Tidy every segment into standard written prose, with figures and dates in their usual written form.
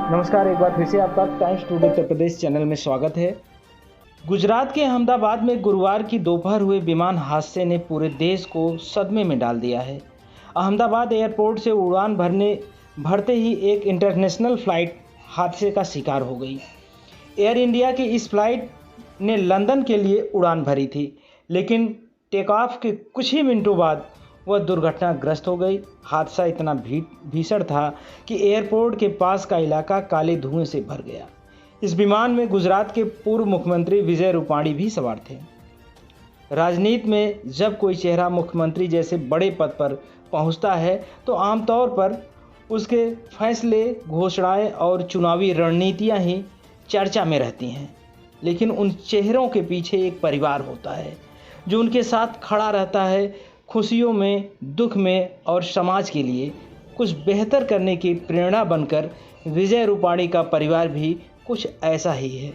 नमस्कार, एक बार फिर से आपका times today Uttar Pradesh channel में स्वागत है। गुजरात के अहमदाबाद में गुरुवार की दोपहर हुए विमान हादसे ने पूरे देश को सदमे में डाल दिया है। अहमदाबाद एयरपोर्ट से उड़ान भरते ही एक इंटरनेशनल फ्लाइट हादसे का शिकार हो गई। एयर इंडिया की इस फ्लाइट ने लंदन के लिए उड़ान भरी थी, लेकिन टेक ऑफ के कुछ ही मिनटों बाद वह दुर्घटनाग्रस्त हो गई। हादसा इतना भीषण था कि एयरपोर्ट के पास का इलाका काले धुएं से भर गया। इस विमान में गुजरात के पूर्व मुख्यमंत्री विजय रूपाणी भी सवार थे। राजनीति में जब कोई चेहरा मुख्यमंत्री जैसे बड़े पद पर पहुंचता है तो आमतौर पर उसके फैसले, घोषणाएं और चुनावी रणनीतियां ही चर्चा में रहती हैं, लेकिन उन चेहरों के पीछे एक परिवार होता है जो उनके साथ खड़ा रहता है, खुशियों में, दुख में और समाज के लिए कुछ बेहतर करने की प्रेरणा बनकर। विजय रूपाणी का परिवार भी कुछ ऐसा ही है।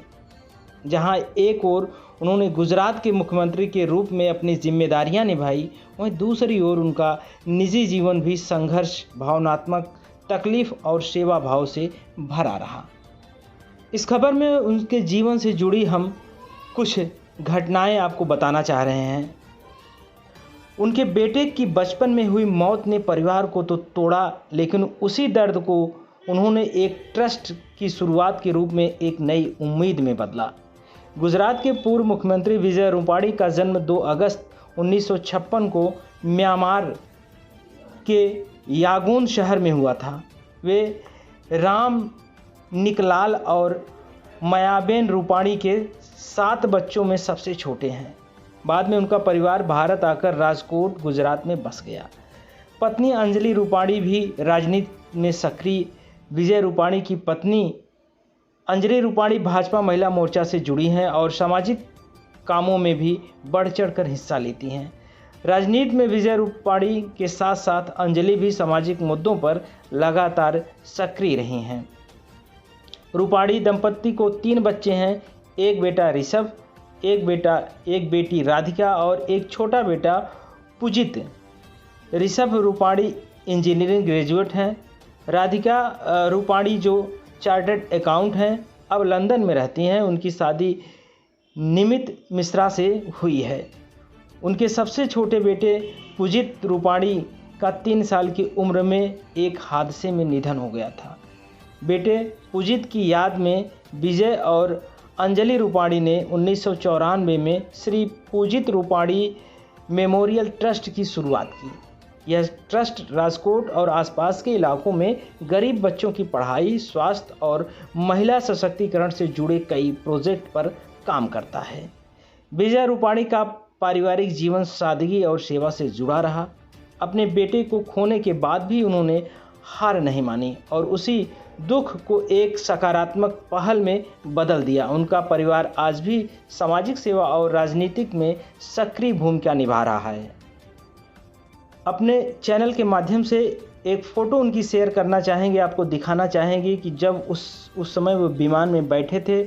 जहां एक ओर उन्होंने गुजरात के मुख्यमंत्री के रूप में अपनी जिम्मेदारियां निभाई, वहीं दूसरी ओर उनका निजी जीवन भी संघर्ष, भावनात्मक तकलीफ और सेवा भाव से भरा रहा। इस खबर में उनके जीवन से जुड़ी हम कुछ घटनाएं आपको बताना चाह रहे हैं। उनके बेटे की बचपन में हुई मौत ने परिवार को तो तोड़ा, लेकिन उसी दर्द को उन्होंने एक ट्रस्ट की शुरुआत के रूप में एक नई उम्मीद में बदला। गुजरात के पूर्व मुख्यमंत्री विजय रूपाणी का जन्म 2 अगस्त 1956 को म्यांमार के यांगून शहर में हुआ था। वे राम निकलाल और मायाबेन रूपाणी के 7 बच्चों में सबसे छोटे हैं। बाद में उनका परिवार भारत आकर राजकोट, गुजरात में बस गया। पत्नी अंजलि रूपाणी भी राजनीति में सक्रिय। विजय रूपाणी की पत्नी अंजलि रूपाणी भाजपा महिला मोर्चा से जुड़ी हैं और सामाजिक कामों में भी बढ़ चढ़कर हिस्सा लेती हैं। राजनीति में विजय रूपाणी के साथ साथ अंजलि भी सामाजिक मुद्दों पर लगातार सक्रिय रही हैं। रूपाणी दंपत्ति को 3 बच्चे हैं, एक बेटा ऋषभ, एक बेटी राधिका और एक छोटा बेटा पूजित। ऋषभ रूपाणी इंजीनियरिंग ग्रेजुएट हैं। राधिका रूपाणी जो चार्टर्ड अकाउंट हैं, अब लंदन में रहती हैं। उनकी शादी निमित मिश्रा से हुई है। उनके सबसे छोटे बेटे पूजित रूपाणी का 3 साल की उम्र में एक हादसे में निधन हो गया था। बेटे पूजित की याद में विजय और अंजलि रूपाणी ने 1994 में श्री पूजित रूपाणी मेमोरियल ट्रस्ट की शुरुआत की। यह ट्रस्ट राजकोट और आसपास के इलाकों में गरीब बच्चों की पढ़ाई, स्वास्थ्य और महिला सशक्तिकरण से जुड़े कई प्रोजेक्ट पर काम करता है। विजय रूपाणी का पारिवारिक जीवन सादगी और सेवा से जुड़ा रहा। अपने बेटे को खोने के बाद भी उन्होंने हार नहीं मानी और उसी दुख को एक सकारात्मक पहल में बदल दिया। उनका परिवार आज भी सामाजिक सेवा और राजनीतिक में सक्रिय भूमिका निभा रहा है। अपने चैनल के माध्यम से एक फ़ोटो उनकी शेयर करना चाहेंगे, आपको दिखाना चाहेंगे कि जब उस समय वो विमान में बैठे थे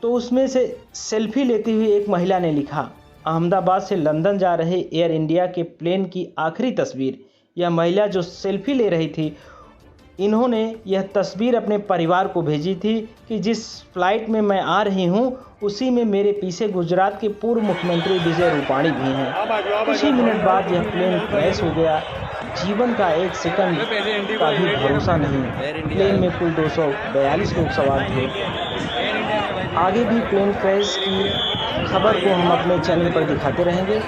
तो उसमें से सेल्फी लेती हुई एक महिला ने लिखा, अहमदाबाद से लंदन जा रहे एयर इंडिया के प्लेन की आखिरी तस्वीर। यह महिला जो सेल्फी ले रही थी, इन्होंने यह तस्वीर अपने परिवार को भेजी थी कि जिस फ्लाइट में मैं आ रही हूं, उसी में मेरे पीछे गुजरात के पूर्व मुख्यमंत्री विजय रूपाणी भी हैं। कुछ ही मिनट बाद यह प्लेन क्रैश हो गया। जीवन का एक सेकंड का भी भरोसा नहीं। प्लेन में कुल 242 लोग सवार थे। आगे भी प्लेन क्रैश की खबर को हम अपने चैनल पर दिखाते रहेंगे।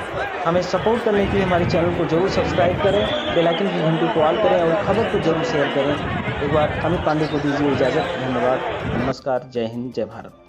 हमें सपोर्ट करने के लिए हमारे चैनल को जरूर सब्सक्राइब करें, बेल आइकन की घंटी को ऑल करें और खबर को जरूर शेयर करें। एक बार अमित पांडे को दीजिए इजाज़त। धन्यवाद, नमस्कार, जय हिंद, जय भारत।